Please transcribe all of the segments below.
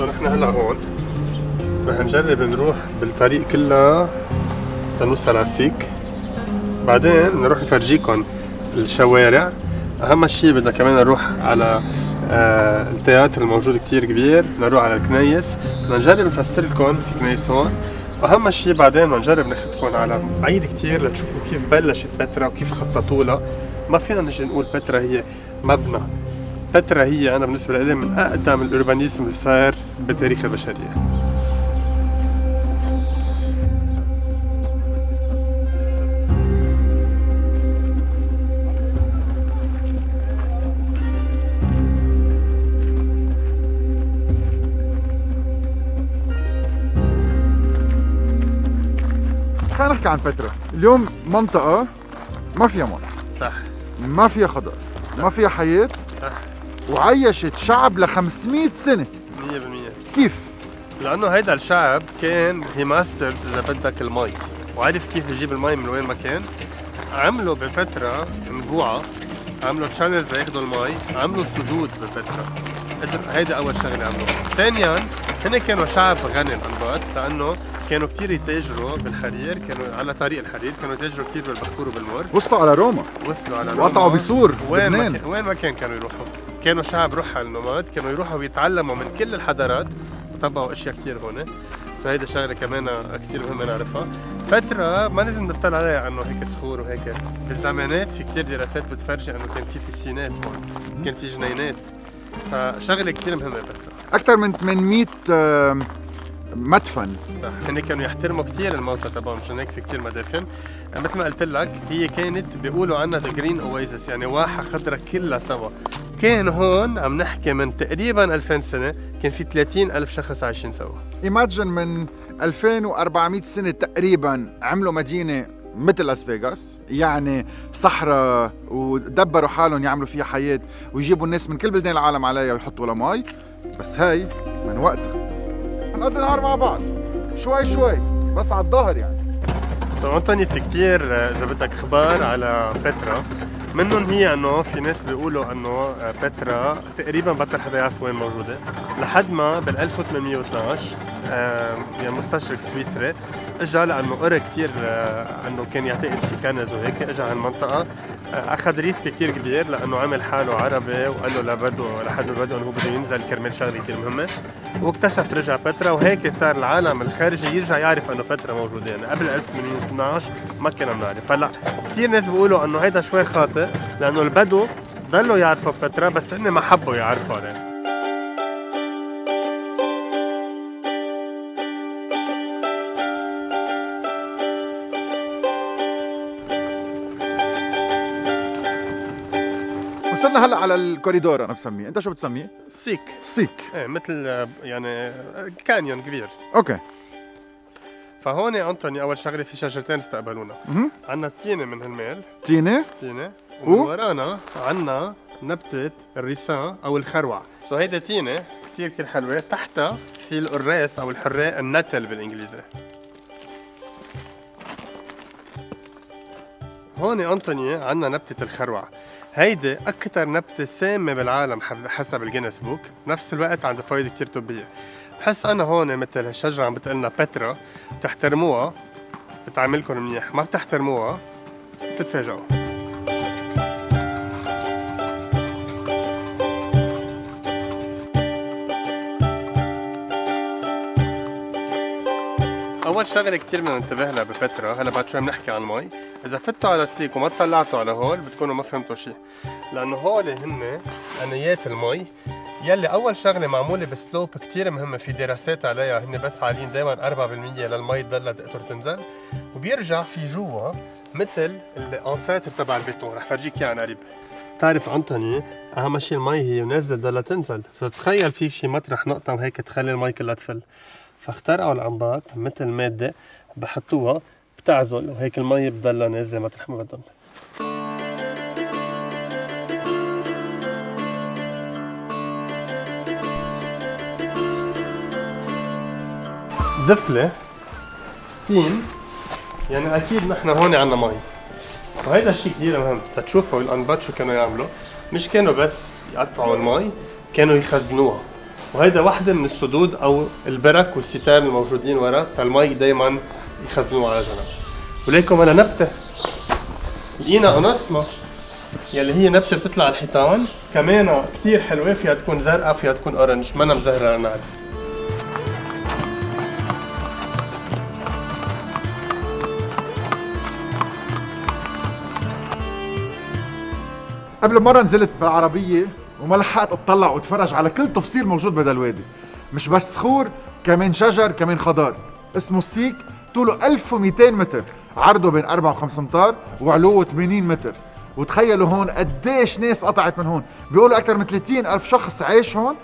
نحن هلا هون رح نجرب نروح بالطريق كلها لنوصل على السيك، بعدين نروح نفرجيكم الشوارع. اهم شيء بدنا كمان نروح على التياتر الموجود كتير كبير، نروح على الكنايس، بدنا نجرب نفسر لكم في كنايس هون. واهم شيء بعدين بدنا نجرب ناخذكم على بعيد كتير لتشوفوا كيف بلشت بترا وكيف خططوا لها. ما فينا نجي نقول بترا هي مبنى، بترا هي انا بالنسبه لي من اقدم الأوربانيزم اللي صار بتاريخ البشريه. خلينا نحكي عن بترا. اليوم منطقة ما فيها مي، صح، ما فيها خضار، ما فيها حياة، صح، وعيشت شعب ل 500 سنة. 100%. كيف؟ لأنه هيدا الشعب كان هي ماسترد إذا بدك المي، وعرف كيف يجيب المي من وين ما كان. عملوا ببترا نبوعة، عملوا تشانلز لياخدوا المي، عملوا سدود ببترا. هيدا أول شغلة عملوها. ثانياً هن كانوا شعب غني الأنباط، لأنه كانوا كتير يتاجروا بالحرير، كانوا على طريق الحرير، كانوا يتاجروا كتير بالبخور وبالمر. وصلوا على روما، وصلوا على روما، وقطعوا بسور وين لبنان. وين ما كانوا يروحوا. كانوا شعب رحل نوماد، كانوا يروحوا ويتعلموا من كل الحضارات وطبقوا اشياء كتير هون. فهيدا شغله كمان كتير مهمه نعرفها. بترا ما لازم نطلع عليها انه هيك صخور وهيك، بالزمانات في كتير دراسات بتفرجي انه كان في بيسينات هون، كان في جنينات، فشغله كتير مهمه بترا. أكثر من 800 مدفن. صح، هن كانوا يحترموا كثير الموتى تبعهم، مشان هيك في كثير مدافن. مثل ما قلت لك هي كانت بيقولوا عنها ذا جرين اويزس، يعني واحه خضراء كلها سوا. كان هون عم نحكي من تقريبا 2000 سنه كان في 30,000 شخص عايشين سوا. إيماجن من 2400 سنة تقريبا عملوا مدينة مثل لاس فيغاس، يعني صحراء، ودبروا حالهم يعملوا فيها حياة ويجيبوا الناس من كل بلدان العالم عليها ويحطوا لها مي. بس هاي من وقتها هنقضي نهار مع بعض شوي شوي بس على الظهر يعني. أنطوني في كتير إذا بدك أخبار على بترا، منهم هي إنه في ناس بيقولوا إنه بترا تقريبا بطل حدا يعرف وين موجودة، لحد ما بال 1812 يعني مستشرق سويسري اجى لانه قرا كثير انه كان يعتقد في كنز وهيك، اجى على المنطقه اخذ ريسك كثير كبير لانه عمل حاله عربي وقال له لبده لحد ما بده انه هو بده ينزل كرمال شغله كثير مهمه، واكتشف رجع بترا، وهيك صار العالم الخارجي يرجع يعرف انه بترا موجوده. يعني قبل 1812 ما كنا بنعرف. هلا كثير ناس بيقولوا انه هيدا شوي خاطئ لانه البدو ضلوا يعرفوا بترا بس هن ما حبوا يعرفوا عليه. وصلنا هلا على الكوريدور. انا بسميه، انت شو بتسميه؟ سيك. سيك. ايه مثل يعني كانيون كبير. اوكي. فهون انطوني اول شغله في شجرتين استقبلونا. عندنا تينه من هالميل. تينه ومن ورانا عندنا نبته الريسان او الخروع. هيدا تينه كثير كثير حلوه، تحتها في القراص او الحراق النتل بالانجليزي. هون انطوني عندنا نبته الخروع. هيدي أكثر نبتة سامة بالعالم حسب الجينيس بوك، بنفس الوقت عندها فوائد كتير طبية. بحس أنا هون مثل هالشجرة عم بتقلنا بترا، بتحترموها بتعاملكم منيح، ما بتحترموها بتتفاجئوا. أول شغلة كتير بدنا ننتبه لها ببترا، هلا بعد شوي بنحكي عن المي، إذا فتوا على السيك وما طلعتوا على هول بتكونوا ما فهمتوا شيء، لأنه هول هن أنيات المي يلي أول شغلة معمولة بسلوب كتير مهمة، في دراسات عليها، هن بس عاليين دايما 4% للمي تضلها تقدر تنزل، وبيرجع في جوا مثل الأنساتر تبع البيتون، رح فرجيك إياه عن قريب. بتعرف أنطوني أهم شيء المي هي نازلة تضلها تنزل، فتخيل في شي مطرح نقطة وهيك تخلي المي كلها تفل. فاخترعوا العنباط مثل مادة بحطوها بتعزل، وهيك المي بتضلها نازلة مطرح ما بدهم. دفلة تين، يعني أكيد نحن هون عنا مي، وهيدا الشيء كثير مهم. تشوفوا الأنباط شو كانوا يعملوا، مش كانوا بس يقطعوا المي، كانوا يخزنوها. وهيدا واحدة من السدود أو البرك والستار الموجودين ورا فالمي دايما يخزنوه على جنب. وليكم أنا نبتة لقينا أنصمة يلي هي نبتة بتطلع على الحيطان كمان كتير حلوة، فيها تكون زرقاء فيها تكون أورنج، منا مزهرة أنا عارف. قبل مرة نزلت بالعربية وما لحقت اطلع واتفرج على كل تفصيل موجود بهذا الوادي، مش بس صخور كمان شجر كمان خضار. اسمه السيك، طوله 1200 متر، عرضه بين 4 و5 امتار وعلوه 80 متر. وتخيلوا هون قديش ناس قطعت من هون، بيقولوا اكثر من 30,000 شخص عايش هون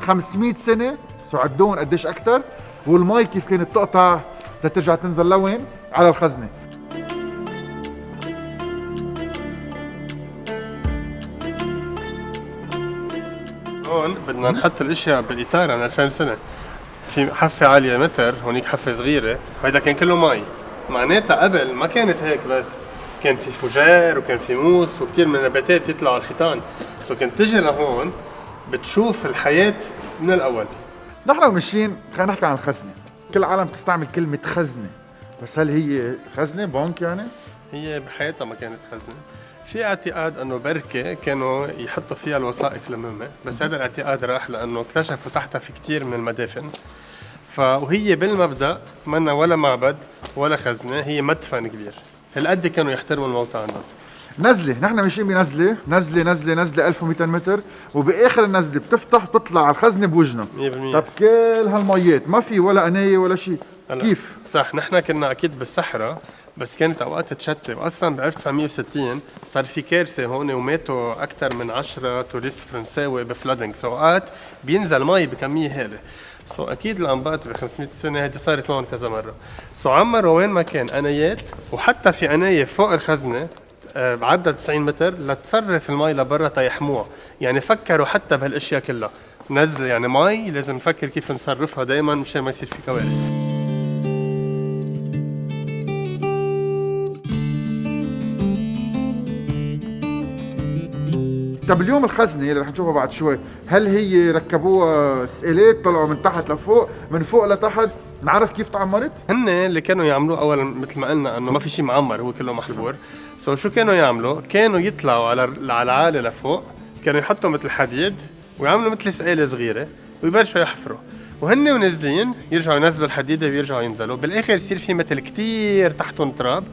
500 سنة، سو عدون قديش اكثر. والمي كيف كانت تقطع ترجع تنزل لوين؟ على الخزنة. هون بدنا نحط الاشياء بالاطار عن 2000 سنه. في حفه عاليه متر، هونيك حفه صغيره، هيدا كان كله مي. معناتها قبل ما كانت هيك بس، كان في فجار وكان في موس وكثير من النباتات يطلعوا على الحيطان، سو كنت تجي لهون بتشوف الحياه من الاول. نحن وماشيين خلينا نحكي عن الخزنة. كل العالم بتستعمل كلمة خزنة، بس هل هي خزنة بنك يعني؟ هي بحياتها ما كانت خزنه. في اعتقاد انه بركه كانوا يحطوا فيها الوثائق المهمه، بس هذا الاعتقاد راح لانه اكتشفوا تحتها في كثير من المدافن. وهي بالمبدا منا ولا معبد ولا خزنه، هي مدفن كبير. هالقد كانوا يحترموا الموتى عندهم. نزلة، نحن ماشيين بنزلة، نزلة 1200 متر، وبآخر النزلة بتفتح بتطلع على الخزنة بوجنا. 100%. طب كل هالميات ما في ولا قناية ولا شيء، كيف؟ صح، نحن كنا اكيد بالصحراء، بس كانت اوقات تشتي، واصلا ب 1960 صار في كارثه هون وماتوا اكثر من 10 توريست فرنساوي بفلادنج، اوقات بينزل مي بكميه هائله. اكيد الانباط ب 500 سنه هذه صارت معهم كذا مره. عمروا وين ما كان قنايات، وحتى في قنايه فوق الخزنه بعدها 90 متر لتصرف المي لبرا تيحموها. يعني فكروا حتى بهالاشياء كلها، نزل يعني مي لازم نفكر كيف نصرفها دائما مشان ما يصير في كوارث. طب اليوم الخزنة اللي رح نشوفها بعد شوي، هل هي ركبوها سقالات طلعوا من تحت لفوق، من فوق لتحت؟ نعرف كيف تعمرت؟ هن اللي كانوا يعملوه اولا مثل ما قلنا انه ما في شيء معمر، هو كله محفور. شو كانوا يعملوا؟ كانوا يطلعوا على العالي لفوق، كانوا يحطوا مثل حديد ويعملوا مثل سقاله صغيره ويبلشوا يحفروا، وهن ونازلين يرجعوا ينزلوا الحديده ويرجعوا ينزلوا. بالاخر يصير في مثل كتير تحتهم تراب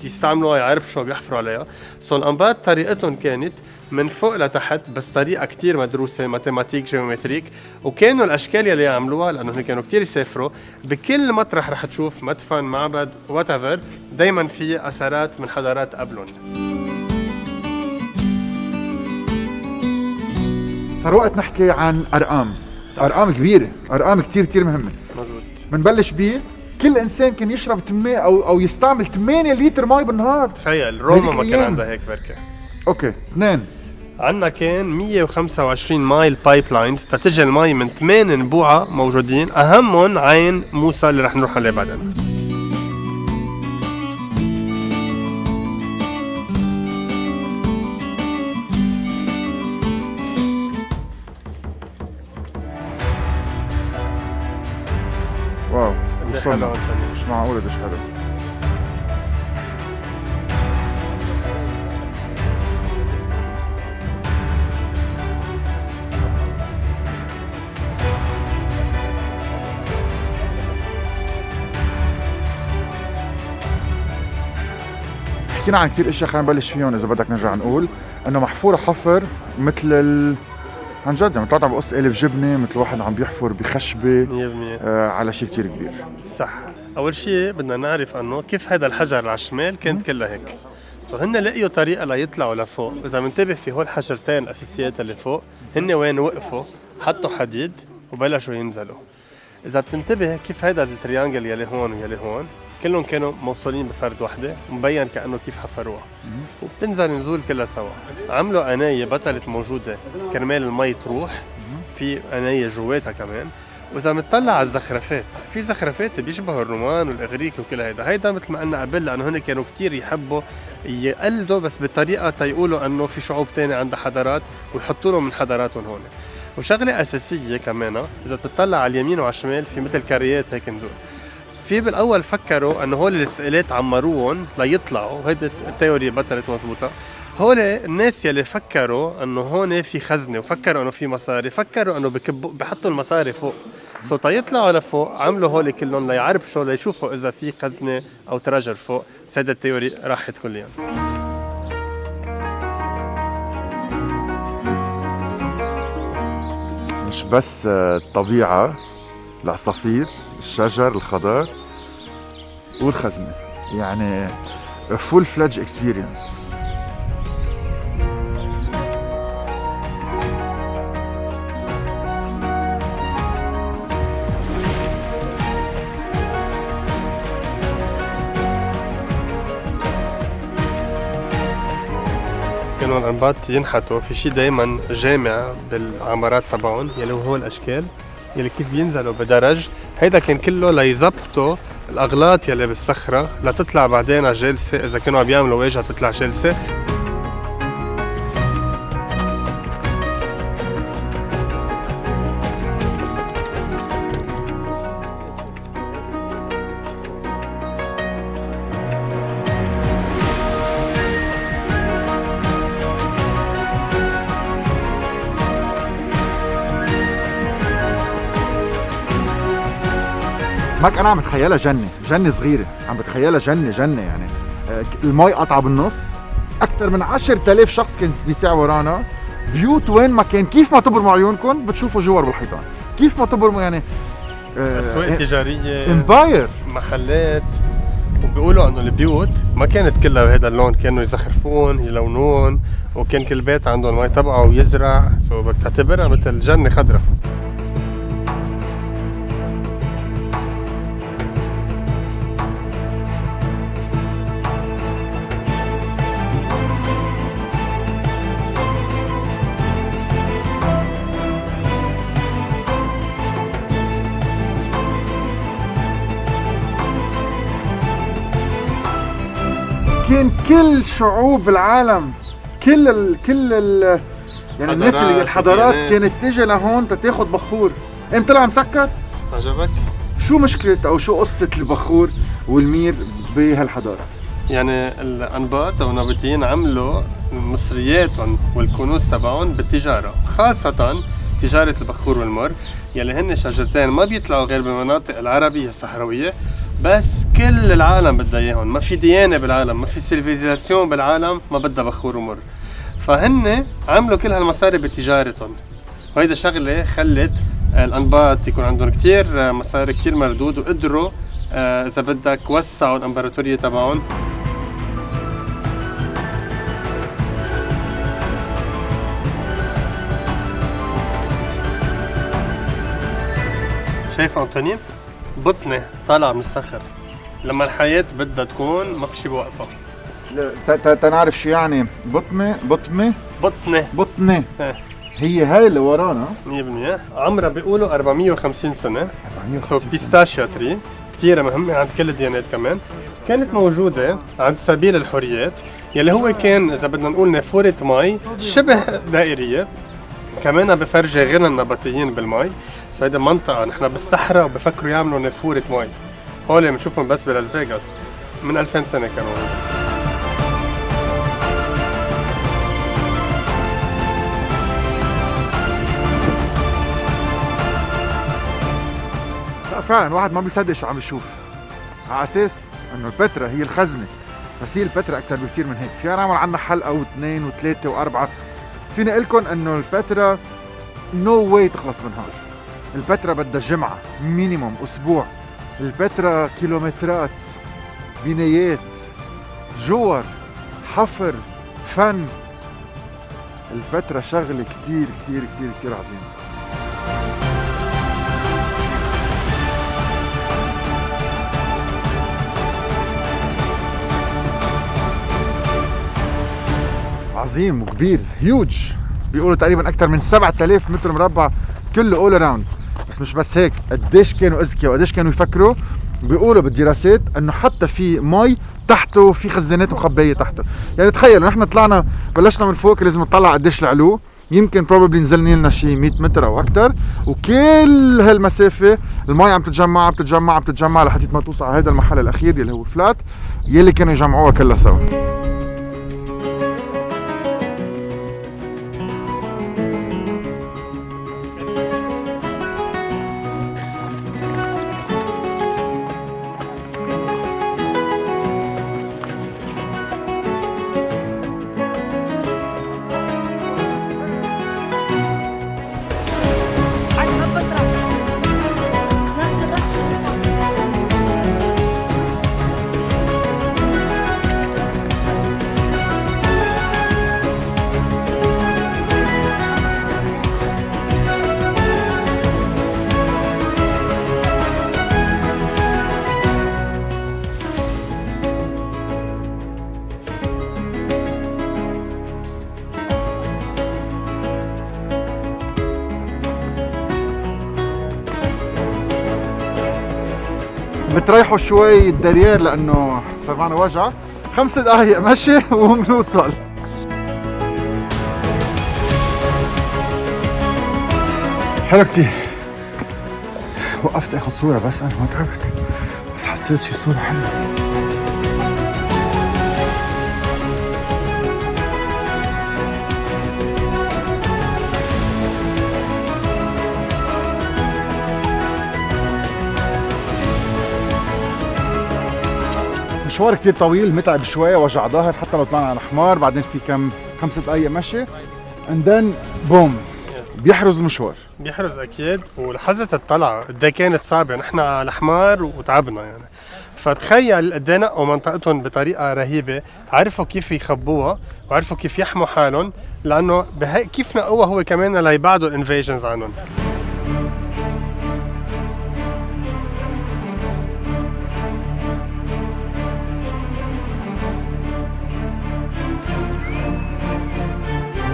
يستعملوها يعربشوا بيحفروا عليها. الانباط طريقتهم كانت من فوق لتحت، بس طريقه كتير مدروسه، ماتيماتيك جيومتريك. وكانوا الاشكال اللي يعملوها لانه كانوا كتير يسافروا، بكل مطرح رح تشوف مدفن، معبد، وات ايفر، دائما في اثارات من حضارات قبلهم. صار وقت نحكي عن ارقام. صح. ارقام كبيره، ارقام كتير مهمه. مزبوط. بنبلش بيه، كل انسان كان يشرب او يستعمل 8 لتر مي بالنهار. تخيل روما ما كان عندها هيك بركه. اوكي، 2 عندنا كان 125 مايل بايب لاينز تتجه المي من 8 نبوعه موجودين، اهمهم عين موسى اللي رح نروح عليه بعدين. واو، وصلنا. مش معقول قديش حلو. حكينا عن كثير اشياء، خلينا نبلش فيهم اذا بدك. نرجع نقول انه محفوره حفر مثل عن جد يعني طلعت عم بقص قالب جبنه، مثل واحد عم بيحفر بخشبه 100%. على شيء كثير كبير. صح. اول شيء بدنا نعرف انه كيف هذا الحجر على الشمال كانت كلها هيك، فهن لقيوا طريقه ليطلعوا لفوق. اذا بنتبه في هول الحجرتين الاساسيات اللي فوق، هن وين وقفوا حطوا حديد وبلشوا ينزلوا. اذا بتنتبه كيف هذا التريانجل يلي هون ويلي هون كلهم كانوا موصولين بفرد وحده، مبين كانه كيف حفروها، وبتنزل نزول كلها سوا. عملوا قنايه بطلت موجوده كرمال المي تروح، في قنايه جواتها كمان. واذا بنطلع على الزخرفات، في زخرفات بيشبهوا الرومان والاغريق وكل هيدا مثل ما قلنا قبل، لانه هن كانوا كتير يحبوا يقلدوا بس بطريقه تيقولوا انه في شعوب تانية عندها حضارات ويحطوا لهم من حضاراتهم هون. وشغله اساسيه كمان اذا بتطلع على اليمين وعلى الشمال في مثل كاريات هيك نزول. في بالاول فكروا انه هول السئلات عمروهم ليطلعوا، هيدي التيوري بطلت مزبوطه. هول الناس يلي فكروا انه هون في خزنه وفكروا انه في مصاري، فكروا انه بحطوا المصاري فوق، سو يطلعوا لفوق عملوا هول كلهم ليعربشوا ليشوفوا اذا في خزنه او تراجر فوق. بس هيدا التيوري راحت كليا. مش بس الطبيعة، العصافير، الشجر، الخضار والخزنة، يعني full fledged experience. كانوا الأنباط ينحتوا في شيء دايما جامع بالعمارات تبعهم يلي هو الأشكال يلي كيف بينزلوا بدرج. هيدا كان كله ليزبطوا الأغلاط يلي بالصخرة لتطلع بعدين جلسة، إذا كانوا عم بيعملوا واجهة تطلع جلسة. ماك انا عم بتخيلها جنة صغيرة، عم بتخيلها جنة يعني. المي قطعة بالنص، أكثر من 10,000 شخص كان بيساع ورانا، بيوت وين ما كان، كيف ما تبرموا عيونكم بتشوفوا جوار بالحيطان، كيف ما تبرموا يعني. أسواق تجارية، امباير، محلات. وبيقولوا انه البيوت ما كانت كلها بهذا اللون، كانوا يزخرفون يلونون، وكان كل بيت عنده المي تبعه ويزرع، سو بدك تعتبرها مثل جنة خضراء. كان كل شعوب العالم، يعني الناس اللي الحضارات كانت تيجي لهون تاخد بخور. طلع مسكر؟ عجبك؟ شو مشكلة او شو قصة البخور والمير بهالحضارة؟ يعني الأنباط أو النبطيين عملوا مصرياتهم والكنوز تبعهم بالتجارة، خاصة تجارة البخور والمر، يلي هن شجرتين ما بيطلعوا غير بالمناطق العربية الصحراوية، بس كل العالم بدها اياهم، ما في ديانة بالعالم، ما في سيفيليزاسيون بالعالم ما بدها بخور ومر. فهن عملوا كل هالمصاري بتجارتهم، وهيدا شغلة خلت الأنباط يكون عندهم كتير مصاري كتير مردود، وقدروا إذا بدك وسعوا الإمبراطورية تبعهم. شايف أنطونين؟ بطنة طالعة من الصخر، لما الحياة بدها تكون ما في شي بوقفها. تنعرف شو يعني بطنة. هي هاي اللي ورانا 100% عمرها بيقولوا 450 سنة. سو بيستاشيا تري كثير مهمة عند كل الديانات كمان. كانت موجودة عند سبيل الحريات، يلي هو كان إذا بدنا نقول نافورة مي شبه دائرية، كمان بفرجي غنى النبطيين بالمي. سو هيدا منطقة نحن بالصحراء وبفكروا يعملوا نافورة مي. هول بنشوفهم بس بلاس فيغاس من 2000 سنة كانوا. فعلا واحد ما بيصدق شو عم يشوف، على اساس انه البتراء هي الخزنه، بس هي البتراء اكثر بكثير من هيك. فينا نعمل عنها حلقه واثنين وثلاثه واربعه. فيني اقول لكم انه البتراء نو واي تخلص منها. البتراء بدها جمعه مينيموم، اسبوع. البتراء كيلومترات، بنايات، جوار، حفر، فن. البتراء شغله كثير كثير كثير كثير عظيمه. عظيم وكبير، هيوج. بيقولوا تقريبا اكثر من 7000 متر مربع كله اول اراوند. بس مش بس هيك، قديش كانوا اذكياء وقديش كانوا يفكروا. بيقولوا بالدراسات انه حتى في مي تحته، في خزانات مخبيه تحته. يعني تخيلوا نحن طلعنا بلشنا من فوق، لازم نطلع قديش العلو، يمكن بروبلي نزلنا لنا شي 100 متر او اكثر، وكل هالمسافه المي عم تتجمع لحد ما توصل على هذا المحل الاخير اللي هو فلات، يلي كانوا يجمعوها كلها سوا. بتريحوا شوي الدرير لانه صار معنا وجع. 5 دقايق مشي وبنوصل. حلو كتير. وقفت اخذ صورة بس انا ما تعبت، بس حسيت في صورة حلوة. مشوار كتير طويل، متعب شوي، وجع ظهر حتى لو طلعنا على الحمار. بعدين في كم 5 دقايق مشي and then بوم بيحرز المشوار. بيحرز اكيد. ولحظه الطلعه قد كانت صعبه، نحن على الحمار وتعبنا يعني. فتخيل قد ايه نقوا منطقتهم بطريقه رهيبه، عرفوا كيف يخبوها وعرفوا كيف يحموا حالهم، لانه كيف نقوها هو كمان ليبعدوا الانفيجنز عنهم.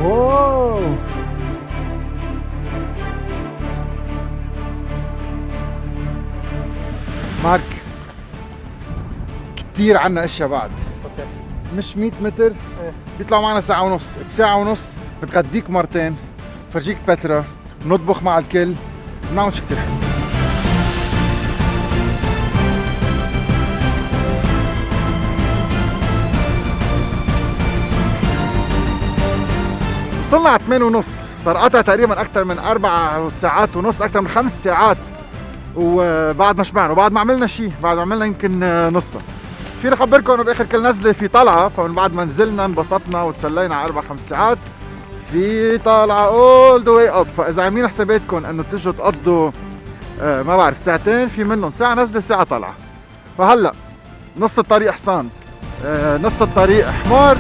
واو مارك، كتير عنا اشياء بعد. مش 100 متر بيطلعوا معنا ساعة ونص. بساعة ونص بتغديك مرتين، فرجيك بترا، بنطبخ مع الكل، بنعمل شي كتير حلو. وصلنا على 8 ونص، صار قطع تقريبا اكثر من 4 ساعات ونص، اكثر من 5 ساعات، وبعد ما شبعنا وبعد ما عملنا شيء، بعد ما عملنا يمكن نصها. فيني اخبركم انه باخر كل نزله في طلعه، فمن بعد ما نزلنا انبسطنا وتسلينا على 4-5 ساعات، في طالعه اول ذا واي اب. فاذا عاملين حساباتكم انه تجوا تقضوا ما بعرف ساعتين، في منهم ساعه نزله ساعه طلعه. فهلا نص الطريق حصان، نص الطريق حمار.